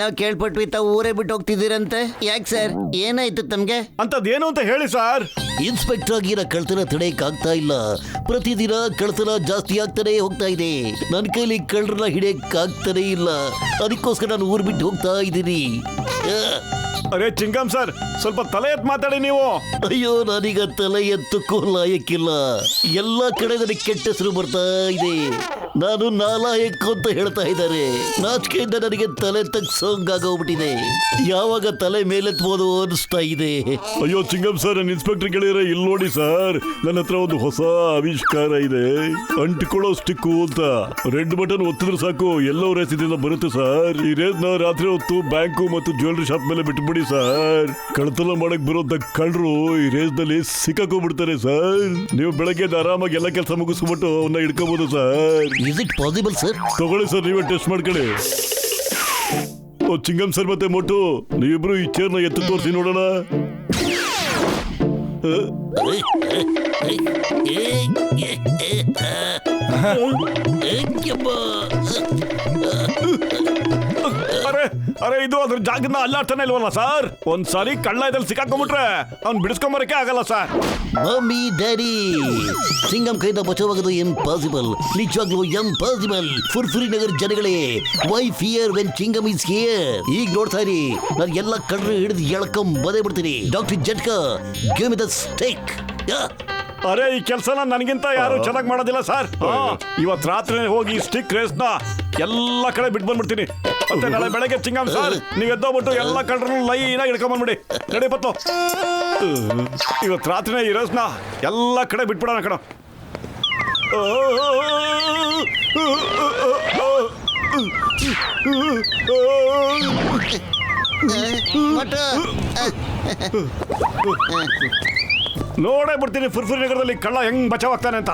ನಾವು ಕೇಳ್ಪಟ್ವಿ ತಾವು ಊರೇ ಬಿಟ್ಟು ಹೋಗ್ತಿದ್ದೀರಂತೆ. ಯಾಕೆ ಸರ್, ಏನಾಯ್ತು ತಮ್ಗೆ? ಅಂತದೇನು ಅಂತ ಹೇಳಿ ಸರ್. ಇನ್ಸ್ಪೆಕ್ಟರ್ ಆಗಿರೋ ಕಳ್ತನ ತಡೆಯಕ್ ಆಗ್ತಾ ಇಲ್ಲ. ಪ್ರತಿದಿನ ಕಳ್ತನ ಜಾಸ್ತಿ ಆಗ್ತಾನೆ ಹೋಗ್ತಾ ಇದೆ. ನನ್ನ ಕೈಲಿ ಕಳ್ಳರನ್ನ ಹಿಡಿಯಕ್ ಆಗ್ತಾನೆ ಇಲ್ಲ. ಅದಕ್ಕೋಸ್ಕರ ನಾನು ಊರ್ ಬಿಟ್ಟು ಹೋಗ್ತಾ ಇದ್ದೀನಿ. ಅರೆ ಚಿಂಗಂ ಸರ್, ಸ್ವಲ್ಪ ತಲೆ ಎತ್ತು ಮಾತಾಡಿ ನೀವು. ಅಯ್ಯೋ, ನಾನೀಗ ತಲೆ ಎತ್ತಕ್ಕೂ ಲಾಯಕ್ಕಿಲ್ಲ. ಎಲ್ಲಾ ಕಡೆ ನನಗೆ ಕೆಟ್ಟ ಹೆಸರು ಬರ್ತಾ ಇದೆ. ನಾನು ನಾಲಾಯಕ್ ಅಂತ ಹೇಳ್ತಾ ಇದ್ದಾರೆ. ನಾಚಿಕೆಯಿಂದ ನನಗೆ ತಲೆ ತಗ್ಸೋಂಗಾಗೋಗ್ಬಿಟ್ಟಿದೆ. ಯಾವಾಗ ತಲೆ ಮೇಲೆತ್ಬೋದು ಅನಿಸ್ತಾ ಇದೆ. ಅಯ್ಯೋ ಚಿಂಗಂ ಸರ್, ನನ್ನ ಇನ್ಸ್ಪೆಕ್ಟರ್ ಗೆಳೆಯರೆ, ಇಲ್ಲಿ ನೋಡಿ ಸರ್, ನನ್ನ ಹತ್ರ ಒಂದು ಹೊಸ ಆವಿಷ್ಕಾರ ಇದೆ. ಅಂಟಿಕೊಳ್ಳೋ ಸ್ಟಿಕ್ಕು ಅಂತ. ರೆಡ್ ಬಟನ್ ಒತ್ತಿದ್ರೆ ಸಾಕು, ಎಲ್ಲೋ ರೇಸಿದಿಂದ ಬರುತ್ತೆ ಸರ್. ಈ ರೇಸ್ನ ರಾತ್ರಿ ಹೊತ್ತು ಬ್ಯಾಂಕು ಮತ್ತು ಜ್ಯುವೆಲ್ರಿ ಶಾಪ್ ಮೇಲೆ ಬಿಟ್ಬಿಡಿ ಸರ್. ಕಳ್ತನ ಮಾಡಕ್ ಬರೋದ ಕಳ್ಳರು ಈ ರೇಸ್ ನಲ್ಲಿ ಸಿಕ್ಕಾಕೊಂಡ್ಬಿಡ್ತಾರೆ ಸರ್. ನೀವು ಬೆಳಗ್ಗೆ ಆರಾಮಾಗಿ ಎಲ್ಲ ಕೆಲಸ ಮುಗಿಸ್ಬಿಟ್ಟು ಅವನ್ನ ಹಿಡ್ಕೋಬಹುದು sir. Is it possible sir? ತಗೊಳ್ಳಿ ಸರ್, ನೀವೇ ಟೆಸ್ಟ್ ಮಾಡ್ಕೊಳ್ಳಿ. ಓ ಚಿಂಗಂ ಸರ್ ಮತ್ತೆ ಮೊಟ್ಟು, ನೀವಿಬ್ರು ಈ ಚೇರ್ನ ಎತ್ತು ತೋರಿಸಿ ನೋಡೋಣ. ಅರೆ ಅರೆ, ಇದು ಅದ್ರ ಜಾಗದಿಂದ ಅಲ್ಲಾಡ್ತಾನೆ ಇಲ್ವಲ್ಲ ಸರ್. ಒಂದ್ಸಾರಿ ಕಳ್ಳ ಇದ್ರಲ್ಲಿ ಸಿಕ್ಕಾಕೊಂಡ್ಬಿಟ್ರೆ ಅವ್ನ್ ಬಿಡಿಸ್ಕೊಂಬರಕ್ಕೆ ಆಗಲ್ಲ ಸರ್. ಮಮ್ಮಿ ಡ್ಯಾಡಿ, ಸಿಂಗಂ ಕೈಯಿಂದ ಬಚಾವಾಗೋದು ಇಂಪಾಸಿಬಲ್. ನಿಜವಾಗ್ಲೂ ಇಂಪಾಸಿಬಲ್. ಫುರ್ಫುರಿ ನಗರ್ ಜನಗಳೇ, why fear when Chingam is here? ಈಗ ನೋಡ್ತಾ ಇರಿ, ನಾನು ಎಲ್ಲ ಕಳ್ಳರು ಹಿಡಿದು ಎಳ್ಕೊಂಬದೇ ಬಿಡ್ತೀನಿ. Doctor Jhatka, give me the stake. ಅರೆ, ಈ ಕೆಲಸನ ನನಗಿಂತ ಯಾರು ಚೆನ್ನಾಗಿ ಮಾಡೋದಿಲ್ಲ ಸರ್. ಇವತ್ ರಾತ್ರಿ ಹೋಗಿ ಸ್ಟಿಕ್ ರೇಸ್ ನ ಎಲ್ಲ ಕಡೆ ಬಿಟ್ಟು ಬಂದ್ಬಿಡ್ತೀನಿ. ಮತ್ತೆ ನಾಳೆ ಬೆಳಗ್ಗೆ ಚಿಂಗಂ ಸರ್, ನೀವ್ ಎದ್ದೋಗ್ಬಿಟ್ಟು ಎಲ್ಲ ಕಳ್ಳರನ್ನು ಲೈನ್ ಆಗಿ ಹಿಡ್ಕೊಂಡ್ ಬಂದ್ಬಿಡಿ. ನಡಿ ಬತ್ತು, ಇವತ್ ರಾತ್ರಿನೇ ಈ ರೇಸ್ ನ ಎಲ್ಲ ಕಡೆ ಬಿಟ್ಬಿಡೋಣ ಕಣ. ನೋಡೇ ಬಿಡ್ತೀನಿ ಫುರ್ಫುರಿ ನಗರದಲ್ಲಿ ಕಳ್ಳ ಹೆಂಗ್ ಬಚಾವಾಗ್ತಾನೆ ಅಂತ.